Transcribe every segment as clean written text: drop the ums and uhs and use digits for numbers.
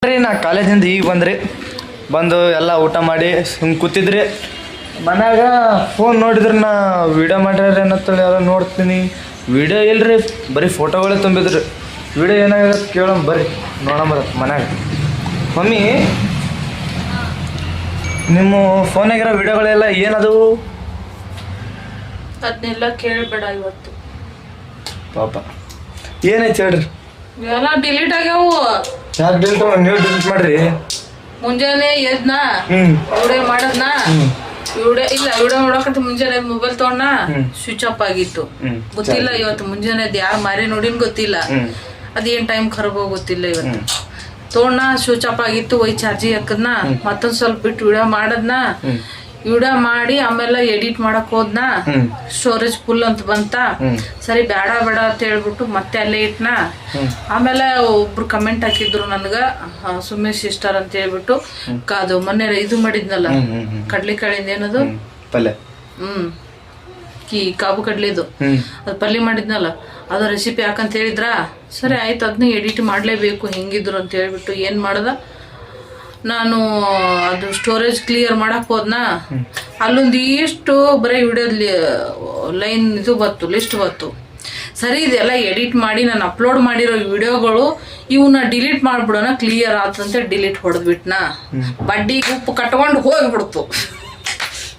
ರೀ ನಾ ಕಾಲೇಜಿಂದ ಈಗ ಬಂದು ಎಲ್ಲ ಊಟ ಮಾಡಿ ಹಿಂಗೆ ಕೂತಿದ್ರಿ ಮನ್ಯಾಗ ಫೋನ್ ನೋಡಿದ್ರೆ ನಾ ವೀಡಿಯೋ ಮಾಡ್ಯಾರ ಏನತ್ತೇಳಿ ಎಲ್ಲ ನೋಡ್ತೀನಿ. ವೀಡಿಯೋ ಇಲ್ರಿ, ಬರೀ ಫೋಟೋಗಳೇ ತುಂಬಿದ್ರಿ. ವೀಡಿಯೋ ಏನಾಗತ್ತೆ ಕೇಳೋಣ ಬರ್ರಿ ನೋಡಂಬರ ಮನ್ಯಾಗ. ಮಮ್ಮಿ, ನಿಮ್ಮ ಫೋನಾಗಿರೋ ವೀಡಿಯೋಗಳೆಲ್ಲ ಏನದು? ಅದನ್ನೆಲ್ಲ ಕೇಳಬೇಡ ಇವತ್ತು. ಪಾಪ ಏನೈತೆ ಹೇಳ್ರಿ. ಎಲ್ಲ ಡಿಲೀಟ್ ಆಗ್ಯಾವು. ಯಾಕೆ ಡಿಲೀಟ್? ನೀವು ಡಿಲೀಟ್ ಮಾಡ್ರಿ. ಮುಂಜಾನೆ ಎದ್ನ ವಿಡಿಯೋ ಮಾಡದ್ನ, ವಿಡಿಯೋ ನೋಡಕಂತ ಮುಂಜಾನೆ ಮೊಬೈಲ್ ತಗೊಂಡ ಸ್ವಿಚ್ ಆಫ್ ಆಗಿತ್ತು. ಗೊತ್ತಿಲ್ಲ ಇವತ್ತು ಮುಂಜಾನೆ ಯಾರು ಮಾರಿ ನೋಡಿನ್ ಗೊತ್ತಿಲ್ಲ. ಅದೇನ್ ಟೈಮ್ ಖರಾಬ್ ಗೊತ್ತಿಲ್ಲ. ಇವತ್ತು ತಗೊಂಡ ಸ್ವಿಚ್ ಆಫ್ ಆಗಿತ್ತು. ಚಾರ್ಜಿ ಹಾಕದ್ನ, ಮತ್ತೊಂದ್ ಸ್ವಲ್ಪ ಬಿಟ್ಟು ವಿಡಿಯೋ ಮಾಡದ್ನ. ವಿಡಿಯೋ ಮಾಡಿ ಆಮೇಲೆ ಎಡಿಟ್ ಮಾಡಕ್ ಹೋದ್ನ, ಸ್ಟೋರೇಜ್ ಫುಲ್ ಅಂತ ಬಂತ. ಸರಿ ಬೇಡ ಅಂತ ಹೇಳ್ಬಿಟ್ಟು ಮತ್ತೆ ಅಲ್ಲೇ ಇಟ್ನ. ಆಮೇಲೆ ಒಬ್ರು ಕಮೆಂಟ್ ಹಾಕಿದ್ರು ನನ್ಗ, ಸುಮೇಶ್ ಸಿಸ್ಟರ್ ಅಂತ ಹೇಳ್ಬಿಟ್ಟು. ಅದು ಮೊನ್ನೆ ಇದು ಮಾಡಿದ್ನಲ್ಲ ಕಡ್ಲಿಕಾಳಿಂದ ಏನದು ಪಲ್ಯ, ಕಾಬು ಕಡ್ಲಿದು ಅದು ಪಲ್ಯ ಮಾಡಿದ್ನಲ್ಲ, ಅದು ರೆಸಿಪಿ ಯಾಕಂತ ಹೇಳಿದ್ರ. ಸರಿ ಆಯ್ತು, ಅದನ್ನ ಎಡಿಟ್ ಮಾಡ್ಲೇಬೇಕು ಹೆಂಗಿದ್ರು ಅಂತ ಹೇಳ್ಬಿಟ್ಟು ಏನ್ ಮಾಡ್ದ, ನಾನು ಅದು ಸ್ಟೋರೇಜ್ ಕ್ಲಿಯರ್ ಮಾಡಕ್ ಹೋದ್ನ. ಅಲ್ಲೊಂದು ಇಷ್ಟು ಬರೀ ವಿಡಿಯೋದಲ್ಲಿ ಲೈನ್ ಇದು ಬತ್ತು, ಲಿಸ್ಟ್ ಬತ್ತು. ಸರಿ ಇದೆಲ್ಲ ಎಡಿಟ್ ಮಾಡಿ ನಾನು ಅಪ್ಲೋಡ್ ಮಾಡಿರೋ ವಿಡಿಯೋಗಳು ಇವನ್ನ ಡಿಲೀಟ್ ಮಾಡ್ಬಿಡೋಣ ಕ್ಲಿಯರ್ ಆತಂತ ಡಿಲೀಟ್ ಹೊಡೆದ್ಬಿಟ್ನ. ಬಡ್ಡಿಗೆ ಉಪ್ಪು ಕಟ್ಕೊಂಡು ಹೋಗ್ಬಿಡ್ತು.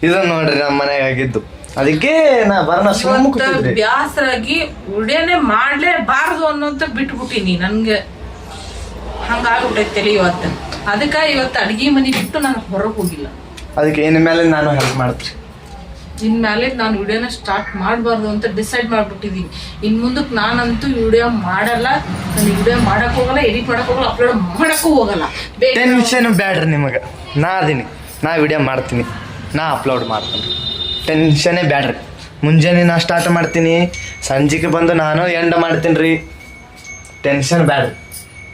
ಇದನ್ನ ನೋಡ್ರಿ ನಮ್ಮ ಮನೆಗೆ ಆಗಿದ್ದು. ಅದಕ್ಕೆ ನಾ ಬ್ಯಾಸರಾಗಿ ವಿಡಿಯೋನೇ ಮಾಡ್ಲೇಬಾರ್ದು ಅನ್ನೋಂತ ಬಿಟ್ಬಿಟ್ಟಿನಿ. ನನ್ಗೆ ಹಂಗಾಗ್ಬಿಟ್ಟೈತೆ ತಲೆ ಇವತ್ತು. ಅದಕ್ಕೆ ಇವತ್ತು ಅಡ್ಗೆ ಮನೆ ಬಿಟ್ಟು ನಾನು ಹೊರಗೆ ಹೋಗಿಲ್ಲ. ಅದಕ್ಕೆ ಇನ್ ಮೇಲೆ ನಾನು ಹೆಲ್ಪ್ ಮಾಡ್ತೀನಿ. ಇನ್ಮೇಲೆ ನಾನು ವಿಡಿಯೋನ ಸ್ಟಾರ್ಟ್ ಮಾಡಬಾರ್ದು ಅಂತ ಡಿಸೈಡ್ ಮಾಡ್ಬಿಟ್ಟಿದೀನಿ. ಇನ್ ಮುಂದಕ್ಕೆ ನಾನಂತೂ ವಿಡಿಯೋ ಮಾಡಲ್ಲ. ನಾನು ವಿಡಿಯೋ ಮಾಡಕ್ ಹೋಗಲ್ಲ, ಎಡಿಟ್ ಮಾಡಕ್ ಹೋಗಲ್ಲ, ಅಪ್ಲೋಡ್ ಮಾಡಕ್ಕೂ ಹೋಗಲ್ಲ. ಟೆನ್ಷನ್ ಬ್ಯಾಡ್ರಿ ನಿಮಗೆ. ನಾ ಅದೀನಿ, ನಾ ವಿಡಿಯೋ ಮಾಡ್ತೀನಿ, ನಾ ಅಪ್ಲೋಡ್ ಮಾಡ್ತೀನಿ. ಟೆನ್ಷನ್ನೇ ಬ್ಯಾಡ್ರಿ. ಮುಂಜಾನೆ ನಾ ಸ್ಟಾರ್ಟ್ ಮಾಡ್ತೀನಿ, ಸಂಜೆಗೆ ಬಂದು ನಾನು ಎಂಡ್ ಮಾಡ್ತೀನಿ ರೀ. ಟೆನ್ಷನ್ ಬ್ಯಾಡ್ರಿ.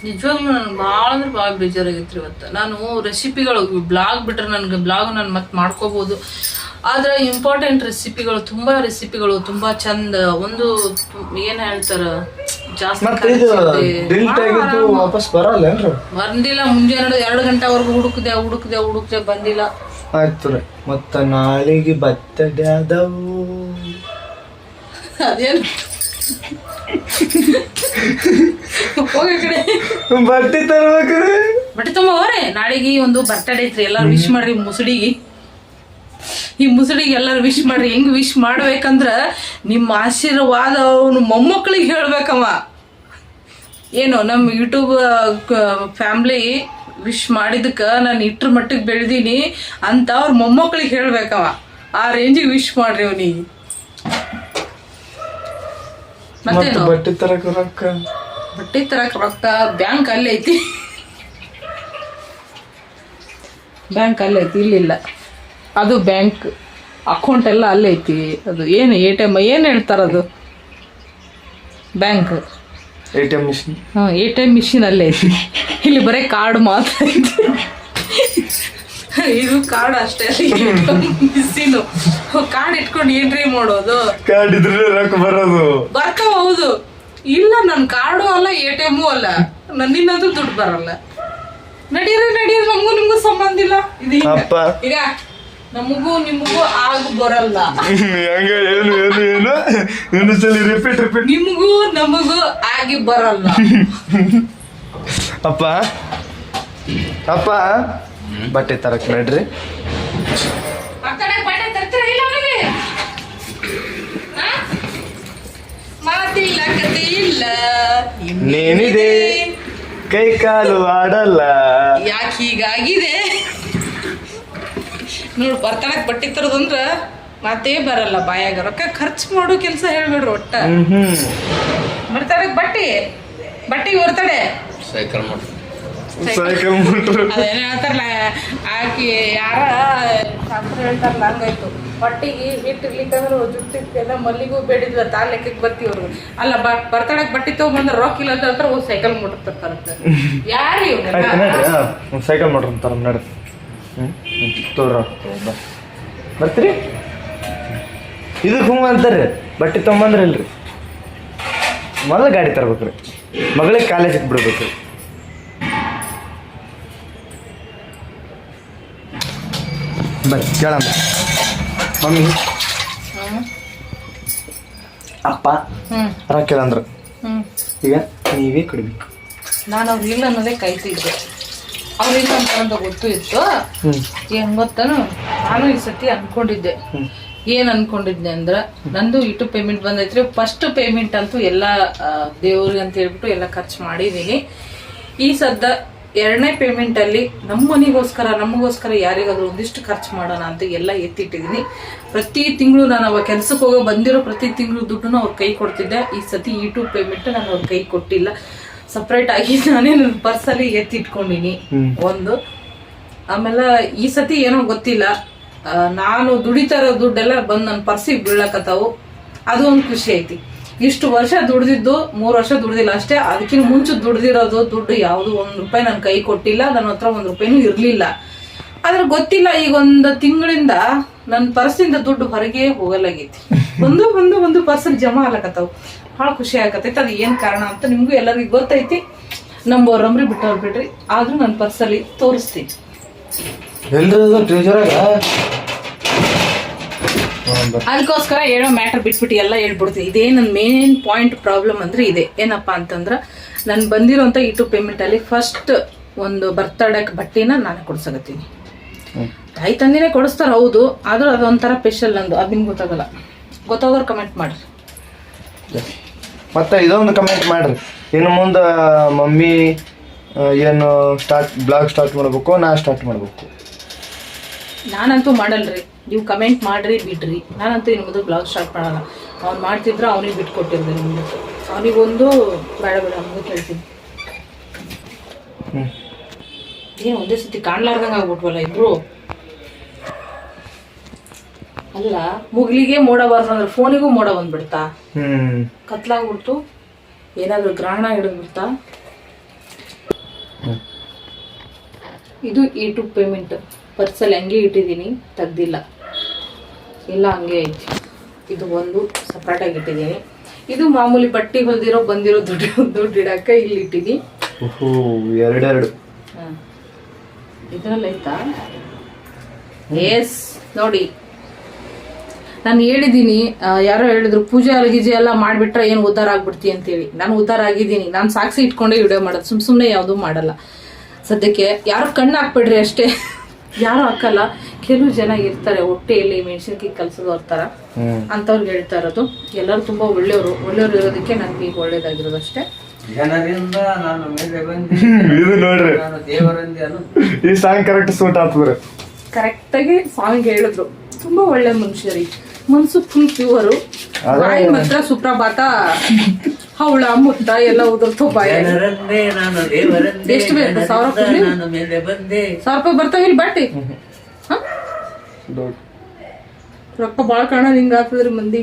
ನಿಜವಾಗ್ಲೂ ನನ್ಗೆ ಭಾಳ ಅಂದ್ರೆ ಭಾಳ ಬೇಜಾರಾಗಿತ್ತು ಇವತ್ತು. ನಾನು ರೆಸಿಪಿಗಳು ಬ್ಲಾಗ್ ಬಿಟ್ರೆ ನನಗೆ ಬ್ಲಾಗ್ ನಾನು ಮತ್ತೆ ಮಾಡ್ಕೋಬಹುದು. ಆದ್ರೆ ಇಂಪಾರ್ಟೆಂಟ್ ರೆಸಿಪಿಗಳು ತುಂಬಾ ಚಂದ. ಒಂದು ಏನ್ ಹೇಳ್ತಾರ, ಜಾಸ್ತಿ ಬಂದಿಲ್ಲ. ಮುಂಜಾನೆ 2 ಗಂಟೆವರೆಗೂ ಹುಡುಕ್ದೆ ಬಂದಿಲ್ಲ. ಆಯ್ತು ರೀ, ಮತ್ತ ನಾಳೆಗೆ ಬರ್ತಡೇ ಆದವು. ಅದೇನು ಹೋಗ ಕಡೆ ಬಟ್ಟೆ ತರ್ಬೇಕ್ರಿ. ಬಟ್ಟೆ ತೊಂಬವ್ರೆ. ನಾಳೆಗೆ ಒಂದು ಬರ್ತಡೇ ಐತ್ರಿ, ಎಲ್ಲಾರು ವಿಶ್ ಮಾಡ್ರಿ. ಈ ಮುಸುಡಿಗೆ ಎಲ್ಲಾರು ವಿಶ್ ಮಾಡ್ರಿ. ಹೆಂಗ್ ವಿಶ್ ಮಾಡ್ಬೇಕಂದ್ರ ನಿಮ್ಮ ಆಶೀರ್ವಾದ ಅವನು ಮೊಮ್ಮಕ್ಕಳಿಗೆ ಹೇಳ್ಬೇಕವ. ಏನು ನಮ್ಮ ಯೂಟ್ಯೂಬ್ ಫ್ಯಾಮ್ಲಿ ವಿಶ್ ಮಾಡಿದಕ್ಕ ನಾನು ಇಟ್ರ ಮಟ್ಟಿಗೆ ಬೆಳೆದೀನಿ ಅಂತ ಅವ್ರ ಮೊಮ್ಮಕ್ಕಳಿಗೆ ಹೇಳ್ಬೇಕವ. ಆ ರೇಂಜಿಗೆ ವಿಶ್ ಮಾಡ್ರಿ ಅವನಿಗೆ. ಮತ್ತೇನು ಬಟ್ಟೆ ತರಕ ರೊಕ್ಕ ಬ್ಯಾಂಕ್ ಅಲ್ಲೇ ಐತಿ. ಇಲ್ಲಿಲ್ಲ. ಅದು ಬ್ಯಾಂಕ್ ಅಕೌಂಟ್ ಎಲ್ಲ ಅಲ್ಲೇ ಐತಿ. ಅದು ಏನು ATM ಏನು ಹೇಳ್ತಾರದು, ಬ್ಯಾಂಕ್ ATM ಮಿಷಿನ್ ಅಲ್ಲೇ ಐತಿ. ಇಲ್ಲಿ ಬರೀ ಕಾರ್ಡ್ ಮಾತ್ರ ಐತಿ. ಇದು ಕಾರ್ಡ್ ಅಷ್ಟೇ, ಮಿಷಿನು. ಕಾರ್ಡ್ ಇಟ್ಕೊಂಡು ಏನ್ರಿ ಮಾಡೋದು? ಕಾರ್ಡ್ ಇದ್ರೆ ರೊಕ್ಕ ಬರೋದು ಬರ್ತಾವ. ಹೌದು, ಇಲ್ಲ ನನ್ ಕಾರ್ಡು ಅಲ್ಲ, ATM ಅಲ್ಲ, ನನ್ನಿನ್ನಂತೂ ದುಡ್ಡು ಬರಲ್ಲ. ನಡೀರಿ ನಮಗೂ ನಿಮ್ಗೂ ಸಂಬಂಧ ಇಲ್ಲ. ಇದು ಈಗ ನಮಗೂ ನಿಮಗೂ ಆಗ ಬರಲ್ಲ. ರಿಪೀಟ್ ನಿಮಗೂ ನಮಗೂ ಆಗಿ ಬರಲ್ಲ. ಅಪ್ಪ ಬಟ್ಟೆ ತರಕ್ ನಡ್ರಿ. ಮಾತಿಲ್ಲ ಕತೆ ಇಲ್ಲ, ನೇನಿದೆ ಕೈ ಕಾಲು ಆಡಲ್ಲ. ಯಾಕೆ ಹೀಗಾಗಿದೆ ನೋಡು. ಬರ್ತಡಕ್ ಬಟ್ಟೆ ತರೋದಂದ್ರ ಮಾತೇ ಬರಲ್ಲ ಬಾಯಾಗ. ರೊಕ್ಕ ಖರ್ಚು ಮಾಡೋ ಕೆಲಸ ಹೇಳ್ಬೇಡ್ರಿ ಒಟ್ಟ. ಬರ್ತಡಕ್ ಬಟ್ಟೆಗೆ ಬರ್ತಡೆ ಸೈಕಲ್ ಅದೇನು ಹೇಳ್ತಾರಲ್ಲ, ಆಕಿ ಯಾರ ಶಾಸ್ತ್ರ ಹೇಳ್ತಾರಲ್ಲ, ಹಂಗಾಯ್ತು. ಬಟ್ಟಿಗೆ ಹಿಟ್ಟಿರ್ಲಿಕ್ಕಂದ್ರೆ ಜುಟ್ಟಿಗೆಲ್ಲ ಮಲ್ಲಿಗೂ ಬೇಡಿದ್ವ ತಾ ಲೆಕ್ಕಕ್ಕೆ ಬರ್ತೀವ್ರು. ಅಲ್ಲ ಬರ್ತಡಕ್ ಬಟ್ಟೆ ತಗೊಂಡ್ಬಂದ್ರೆ ರೊಕ್ಕ ಇಲ್ಲ ಅಂತ ಸೈಕಲ್ ಮೋಟರ್ ತರ್ತಾರಂತ. ಯಾರು ಸೈಕಲ್ ಮೋಟರ್ ಅಂತಾರ ನಡ ಬರ್ತೀರಿ. ಇದಕ್ಕೆ ಹ್ಞೂ ಅಂತಾರೆ. ಬಟ್ಟೆ ತೊಗೊಂಬಂದ್ರಲ್ರಿ, ಮೊದಲು ಗಾಡಿ ತರ್ಬೇಕ್ರಿ. ಮಗಳಿಗೆ ಕಾಲೇಜಿಗೆ ಬಿಡ್ಬೇಕ್ರಿ. ಬರ್ರಿ ಕೇಳಮ್ಮ. ಮಮ್ಮಿ ಅಪ್ಪ ರೊಕ್ಕ ಕೇಳಂದ್ರು, ಈಗ ನೀವೇ ಕೊಡ್ಬೇಕು. ನಾನು ಅವ್ರು ಇಲ್ಲ ಅನ್ನೋದೇ ಕಾಯ್ತಿದ್ದೆ. ಅವ್ರು ಇಲ್ಲ ಅಂತ ಗೊತ್ತು ಇತ್ತು. ಏನ್ ಗೊತ್ತಾನು, ನಾನು ಈ ಸತಿ ಅನ್ಕೊಂಡಿದ್ದೆ. ಏನ್ ಅನ್ಕೊಂಡಿದ್ದೆ ಅಂದ್ರ, ನಂದು ಯೂಟ್ಯೂಬ್ ಪೇಮೆಂಟ್ ಬಂದೈತ್ರಿ. ಫಸ್ಟ್ ಪೇಮೆಂಟ್ ಅಂತೂ ಎಲ್ಲ ದೇವ್ರಿಗೆ ಅಂತ ಹೇಳ್ಬಿಟ್ಟು ಎಲ್ಲ ಖರ್ಚು ಮಾಡಿದೀನಿ. ಈ ಸದ್ದ 2ನೇ ಪೇಮೆಂಟ್ ಅಲ್ಲಿ ನಮಗೋಸ್ಕರ ಯಾರಿಗಾದ್ರೂ ಒಂದಿಷ್ಟು ಖರ್ಚು ಮಾಡೋಣ ಅಂತ ಎಲ್ಲ ಎತ್ತಿಟ್ಟಿದೀನಿ. ಪ್ರತಿ ತಿಂಗಳು ನಾನು ಅವಾಗ ಕೆಲ್ಸಕ್ಕೆ ಹೋಗೋ ಬಂದಿರೋ ಪ್ರತಿ ತಿಂಗಳು ದುಡ್ಡನ್ನು ಅವ್ರ ಕೈ ಕೊಡ್ತಿದ್ದೆ. ಈ ಸತಿ ಯೂಟ್ಯೂಬ್ ಪೇಮೆಂಟ್ ನಾನು ಅವ್ರ ಕೈ ಕೊಟ್ಟಿಲ್ಲ. ಸಪ್ರೇಟ್ ಆಗಿ ನಾನೇ ನನ್ನ ಪರ್ಸಲ್ಲಿ ಎತ್ತಿಟ್ಕೊಂಡಿನಿ ಒಂದು. ಆಮೇಲೆ ಈ ಸತಿ ಏನೋ ಗೊತ್ತಿಲ್ಲ, ನಾನು ದುಡಿತಾ ಇರೋ ದುಡ್ಡೆಲ್ಲ ಬಂದು ನನ್ನ ಪರ್ಸಿಗೆ ಬೀಳಕತ್ತಾವು. ಅದು ಒಂದು ಖುಷಿ ಐತಿ. ಇಷ್ಟು ವರ್ಷ ದುಡ್ದಿದ್ದು 3 ವರ್ಷ ದುಡ್ದಿಲ್ಲ ಅಷ್ಟೇ. ಅದಕ್ಕಿಂತ ಮುಂಚೆ ದುಡ್ದಿರೋದು ದುಡ್ಡು ಯಾವುದು ₹1 ನನ್ನ ಕೈ ಕೊಟ್ಟಿಲ್ಲ. ನನ್ನ ಹತ್ರ ₹1 ಇರ್ಲಿಲ್ಲ. ಆದ್ರೆ ಗೊತ್ತಿಲ್ಲ, ಈಗ 1 ತಿಂಗಳಿಂದ ನನ್ನ ಪರ್ಸಿಂದ ದುಡ್ಡು ಹೊರಗೆ ಹೋಗಲಾಗೈತಿ. ಒಂದು ಪರ್ಸಲ್ಲಿ ಜಮಾ ಆಗ್ಲಕತ್ತಾವು. ಭಾಳ ಖುಷಿ ಆಗತೈತಿ. ಅದು ಏನ್ ಕಾರಣ ಅಂತ ನಿಮ್ಗೂ ಎಲ್ಲರಿಗೂ ಗೊತ್ತೈತಿ. ನಂಬೋರಂಬ್ರಿ ಬಿಟ್ಟವ್ರು ಬಿಡ್ರಿ, ಆದ್ರೂ ನನ್ನ ಪರ್ಸಲ್ಲಿ ತೋರಿಸ್ತೀನಿ. ಅದಕ್ಕೋಸ್ಕರ ಹೇಳೋ ಮ್ಯಾಟರ್ ಬಿಟ್ಬಿಟ್ಟು ಎಲ್ಲ ಹೇಳ್ಬಿಡ್ತೀನಿ. ಇದೇ ನನ್ನ ಮೇನ್ ಪಾಯಿಂಟ್ ಪ್ರಾಬ್ಲಮ್ ಅಂದ್ರೆ ಇದೆ. ಏನಪ್ಪಾ ಅಂತಂದ್ರ, ನಾನು ಬಂದಿರೋಂಥ ಯೂಟ್ಯೂಬ್ ಪೇಮೆಂಟ್ ಅಲ್ಲಿ ಫಸ್ಟ್ ಒಂದು ಬರ್ತಡೇಕ್ ಬಟ್ಟೆನ ನಾನು ಕೊಡ್ಸಕತ್ತೀನಿ. ತಾಯಿ ತಂದಿನೇ ಕೊಡಿಸ್ತಾರ ಹೌದು, ಆದ್ರೂ ಅದೊಂಥರ ಸ್ಪೆಷಲ್ ನಂದು. ಅದು ನಿಮ್ಗೆ ಗೊತ್ತಾಗಲ್ಲ. ಗೊತ್ತಾಗೋರು ಕಮೆಂಟ್ ಮಾಡ್ರಿ. ಮತ್ತೆ ಇದೊಂದು ಕಮೆಂಟ್ ಮಾಡ್ರಿ, ಇನ್ನು ಮುಂದೆ ಮಮ್ಮಿ ಏನು ಬ್ಲಾಗ್ ಸ್ಟಾರ್ಟ್ ಮಾಡ್ಬೇಕು, ನಾ ಸ್ಟಾರ್ಟ್ ಮಾಡ್ಬೇಕು? ನಾನಂತೂ ಮಾಡಲ್ರಿ. ನೀವು ಕಮೆಂಟ್ ಮಾಡ್ರಿ ಬಿಡ್ರಿ. ನಾನಂತೂ ಇನ್ನು ಮುಂದೆ ಬ್ಲಾಗ್ ಸ್ಟಾರ್ಟ್ ಮಾಡಲ್ಲ. ಅವ್ನು ಮಾಡ್ತಿದ್ರೆ ಅವನಿಗೆ ಬಿಟ್ಕೊಟ್ಟಿರ್ದೆ. ನಿಮ್ಗೆ ಅವನಿಗೊಂದು ಬೇಡ ನಮಗೂ ಕೇಳ್ತೀನಿ. ಏನು ಒಂದೇ ಸತಿ ಕಾಣ್ಲಾರ್ದಂಗೆ ಆಗ್ಬಿಟ್ವಲ್ಲ ಇಬ್ರು. ಅಲ್ಲ, ಮುಗ್ಲಿಗೆ ಮೋಡ ಬಾರ್ದಂದ್ರೆ ಫೋನಿಗೂ ಮೋಡ ಬಂದ್ಬಿಡ್ತಾ, ಕತ್ಲಾಗ್ಬಿಡ್ತು, ಏನಾದ್ರು ಗ್ರಹಣ ಹಿಡಿದ್ಬಿಡ್ತಾ. ಇದು ಯೂಟ್ಯೂಬ್ ಪೇಮೆಂಟ್ ಪರ್ಸಲ್ಲಿ ಹಂಗೆ ಇಟ್ಟಿದ್ದೀನಿ, ತೆಗ್ದಿಲ್ಲ. ಎಲ್ಲ ಹಂಗೆ ಐತಿ. ಇದು ಒಂದು ಸಪ್ರೇಟಾಗಿ ಇಟ್ಟಿದ್ದೀನಿ. ಇದು ಮಾಮೂಲಿ ಬಟ್ಟೆ ಹೊಲ್ದಿರೋ ಬಂದಿರೋ ದುಡ್ಡು ಇಡಕ್ಕೆ ಇಲ್ಲಿ ಇಟ್ಟಿದ್ದೀನಿ. ಎರಡೆರಡು ಇದರಲ್ಲಿ ಐತಾ? ಎಸ್ ನೋಡಿ, ನಾನು ಹೇಳಿದ್ದೀನಿ. ಯಾರೋ ಹೇಳಿದ್ರು ಪೂಜೆ ಅಲಗಿಜೆ ಎಲ್ಲ ಮಾಡಿಬಿಟ್ರೆ ಏನು ಉದ್ಧಾರ ಆಗ್ಬಿಡ್ತಿ ಅಂತೇಳಿ. ನಾನು ಉದ್ಧಾರ ಆಗಿದ್ದೀನಿ. ನಾನು ಸಾಕ್ಷಿ ಇಟ್ಕೊಂಡೇ ವಿಡಿಯೋ ಮಾಡೋದು, ಸುಮ್ಮನೆ ಯಾವುದೂ ಮಾಡಲ್ಲ. ಸದ್ಯಕ್ಕೆ ಯಾರು ಕಣ್ಣು ಹಾಕ್ಬಿಡ್ರಿ ಅಷ್ಟೇ. ಯಾರು ಹಾಕಲ್ಲ. ಕೆಲವು ಜನ ಇರ್ತಾರೆ ಹೊಟ್ಟೆಯಲ್ಲಿ ಮೆಣಸಿನ್ಕಾಯಿ ಕಲ್ಸೋದು ಥರ, ಅಂತವ್ರಿಗೆ ಹೇಳ್ತಾ ಇರೋದು. ಎಲ್ಲರೂ ತುಂಬಾ ಒಳ್ಳೆಯವರು ಇರೋದಕ್ಕೆ ನನ್ಗೆ ಈಗ ಒಳ್ಳೇದಾಗಿರೋದು ಅಷ್ಟೇ. ಜನರಿಂದ ನಾನು ಮೇಲೆ ಬಂದೆ, ನೋಡ್ರಿ ನಾನು ದೇವರಿಂದ ಈ ಸಾಂಗ್ ಕರೆಕ್ಟ್ ಸೂಟ್ ಆಗ್ತದ್ರಿ. ಕರೆಕ್ಟಾಗಿ ಸಾಂಗ್ ಹೇಳಿದ್ರು. ತುಂಬಾ ಒಳ್ಳೆ ಮನುಷ್ಯರಿ, ಮನ್ಸು ಫುಲ್ ಪ್ಯೂರು. ಬಾಯಿ ಮಾತ್ರ ಸುಪ್ರಭಾತ ಹವಳ ಮುತ್ತ ಎಲ್ಲ ಉದುರ್ತು ಬಾಯಿ. ಎಷ್ಟು ಬೇಕು? 1,000 ರೂಪಾಯಿ ಬರ್ತಾವಿಲ್ಲ ಬಟ್ಟೆ. ರೊಕ್ಕ ಬಾಳ ಕಾಣ ಹಿಂಗ ಆಗ್ತದ್ರಿ ಮಂದಿ.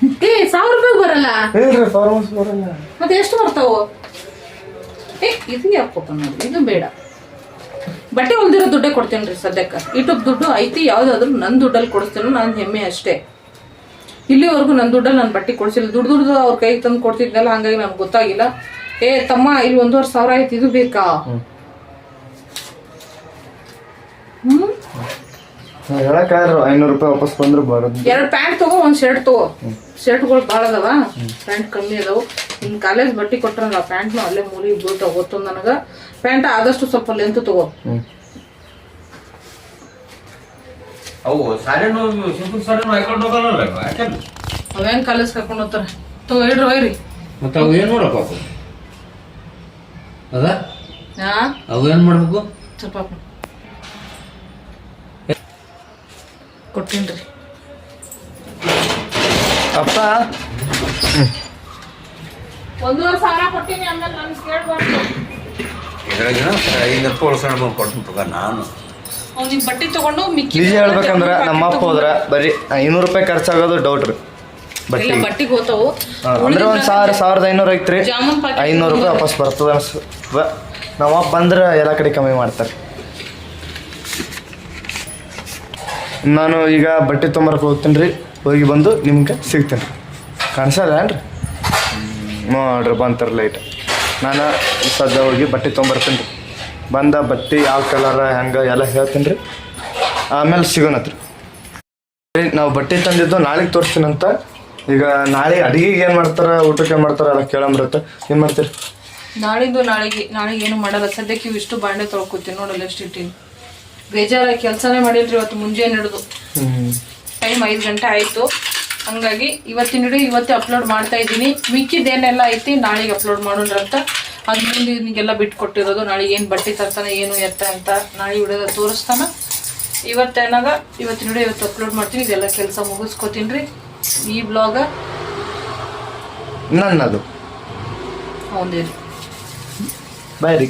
1,000 ರೂಪಾಯಿ ಬರಲ್ಲ ಮತ್ತೆ ಎಷ್ಟು ಬರ್ತಾವು? ಇದು ಯಾಕಪ್ಪ ನೋಡಿ, ಇದು ಬೇಡ. ಬಟ್ಟೆ ಹೊಲ್ದಿರೋ ದುಡ್ಡೇ ಕೊಡ್ತೇನ್ರಿ ಸದ್ಯಕ್ಕೆ. ಯೂಟ್ಯೂಬ್ ದುಡ್ಡು ಐತಿ, ಯಾವ್ದಾದ್ರು ನನ್ನ ದುಡ್ಡಲ್ಲಿ ಕೊಡಿಸ್ತೇನೆ. ನಾನು ಹೆಮ್ಮೆ ಅಷ್ಟೇ. ಇಲ್ಲಿವರೆಗೂ ನನ್ನ ದುಡ್ಡಲ್ಲಿ ನಾನು ಬಟ್ಟೆ ಕೊಡ್ಸಿಲ್ಲ. ದುಡ್ದು ಅವ್ರ ಕೈಗೆ ತಂದು ಕೊಡ್ತಿದ್ನಲ್ಲ, ಹಂಗಾಗಿ ನನ್ಗೆ ಗೊತ್ತಾಗಿಲ್ಲ. ತಮ್ಮ ಇಲ್ಲಿ 1,500 ಆಯ್ತು, ಇದು ಬೇಕಾ? ಹೇಳಕ್ಕಾದ್ರು 500 ರೂಪಾಯಿ ವಾಪಸ್ ಬಂದ್ರು ಬರೋದು. 2 ಪ್ಯಾಂಟ್ ತಗೋ, 1 ಶರ್ಟ್ ತಗೋ. ಶರ್ಟ್ಗಳು ಭಾಳ ಅದಾವ, ಪ್ಯಾಂಟ್ ಕಮ್ಮಿ ಅದಾವು. ನಿಮ್ ಕಾಲೇಜ್ ಬಟ್ಟೆ ಕೊಟ್ರಲ್ಲ, ಪ್ಯಾಂಟ್ನು ಅಲ್ಲೇ ಮೂಲಿಗೆ ಬೀಳ್ತಾವ. ಗೊತ್ತು ನನಗ. ಪ್ಯಾಂಟ್ ಆದಷ್ಟು ಸ್ವಲ್ಪ ಲೆಂತ್ ತಗೋ. ಅವೇನ್ ಕಾಲೇಜ್ ಕರ್ಕೊಂಡು ಹೋಗ್ತಾರ. ತಗೋ, ಹೇಳ್ರಿ ಒಯ್ರಿ. ಮತ್ತೆ ಅವು ಏನ್ ನೋಡಪ್ಪ ಅದ ಅವು ಏನ್ ಮಾಡ್ಬೇಕು? ಸ್ವಲ್ಪ ಕೊಟ್ಟೇನ್ರಿ ಅಪ್ಪ. 1,500 ಕೊಟ್ಟಿನಿ. ಆಮೇಲೆ ನನ್ಗೆ ಕೇಳ್ಬಾರ್ದು. ಇದ್ರಾಗಿನ 500 ರೂಪಾಯಿ ಉಳ್ಸ್ಕೊಂಡು ಕೊಡ್ತೀನಿ ನಾನು. ಅವ್ನಿಗೆ ಬಟ್ಟೆ ತಗೊಂಡು ಮಿಕ್ಕಿ ನಿಜ ಹೇಳ್ಬೇಕಂದ್ರ ನಮ್ಮ ಅಪ್ಪ ಹೋದ್ರ ಬರೀ 500 ರೂಪಾಯಿ ಖರ್ಚಾಗೋದು ಡೌಟ್ ರೀ. ಬಟ್ಟೆಗೆ ಹೋತಾವು ಅಂದ್ರೆ 1,500 ಐತ್ರಿ. 500 ರೂಪಾಯಿ ವಾಪಸ್ ಬರ್ತದ ಅನ್ಸ. ನಮ್ಮ ಅಪ್ಪ ಬಂದ್ರೆ ಎಲ್ಲ ಕಡೆ ಕಮ್ಮಿ ಮಾಡ್ತಾರೆ. ನಾನು ಈಗ ಬಟ್ಟೆ ತೊಂಬರಕ್ಕೆ ಹೋಗ್ತೀನಿ ರೀ. ಹೋಗಿ ಬಂದು ನಿಮ್ಗೆ ಸಿಗ್ತೇನೆ. ಕಾಣಿಸಲ್ಲ ಏನ್ರಿ? ನೋಡ್ರಿ ಬಂತಾರ ಲೈಟ್. ನಾನು ಸದ್ಯ ಹೋಗಿ ಬಟ್ಟೆ ತೊಂಬರ್ತೀನಿ ರೀ. ಬಂದ ಬಟ್ಟೆ ಯಾವ ಕಲರ ಹೆಂಗೆ ಎಲ್ಲ ಹೇಳ್ತೀನಿ ರೀ. ಆಮೇಲೆ ಸಿಗೋಣತ್ರಿ. ನಾವು ಬಟ್ಟೆ ತಂದಿದ್ದು ನಾಳೆಗೆ ತೋರಿಸ್ತೀನಂತ. ಈಗ ನಾಳೆ ಅಡಿಗೆಗೆ ಏನು ಮಾಡ್ತಾರೆ, ಊಟಕ್ಕೆ ಮಾಡ್ತಾರೆ ಎಲ್ಲ ಕೇಳಂಬರುತ್ತೆ. ಏನು ಮಾಡ್ತೀರಿ? ನಾಳೆಗೆ ಏನು ಮಾಡಲ್ಲ. ಸದ್ಯಕ್ಕೆ ಇವಿಷ್ಟು ಬಾಂಡೆ ತೊಳ್ಕೊತೀನಿ. ನೋಡಲ್ಲ ಎಷ್ಟು ಇಟ್ಟೀನಿ. ಬೇಜಾರ ಕೆಲಸನೇ ಮಾಡಿಲ್ರಿ ಇವತ್ತು ಮುಂಜಾನೆ ಹಿಡಿದು. ಟೈಮ್ 5 ಗಂಟೆ ಆಯಿತು. ಹಂಗಾಗಿ ಇವತ್ತೇ ಅಪ್ಲೋಡ್ ಮಾಡ್ತಾ ಇದ್ದೀನಿ. ಮಿಕ್ಕಿದ್ದೇನೆಲ್ಲ ಐತಿ ನಾಳೆಗೆ ಅಪ್ಲೋಡ್ ಮಾಡೋಣ್ರಂತ. ಅದು ಮುಂದೆ ನಿಮಗೆಲ್ಲ ಬಿಟ್ಟು ಕೊಟ್ಟಿರೋದು. ನಾಳೆಗೆ ಏನು ಬಟ್ಟೆ ತರ್ತಾನೆ ಏನು ಎತ್ತ ಅಂತ ನಾಳೆ ವಿಡಿಯೋದ ತೋರಿಸ್ತಾನ. ಇವತ್ತು ಅಪ್ಲೋಡ್ ಮಾಡ್ತೀನಿ. ಇದೆಲ್ಲ ಕೆಲಸ ಮುಗಿಸ್ಕೊತೀನಿ ರೀ. ಈ ಬ್ಲಾಗ ನನ್ನದು. ಹೌದೇ. ಬಾಯ್ ರೀ.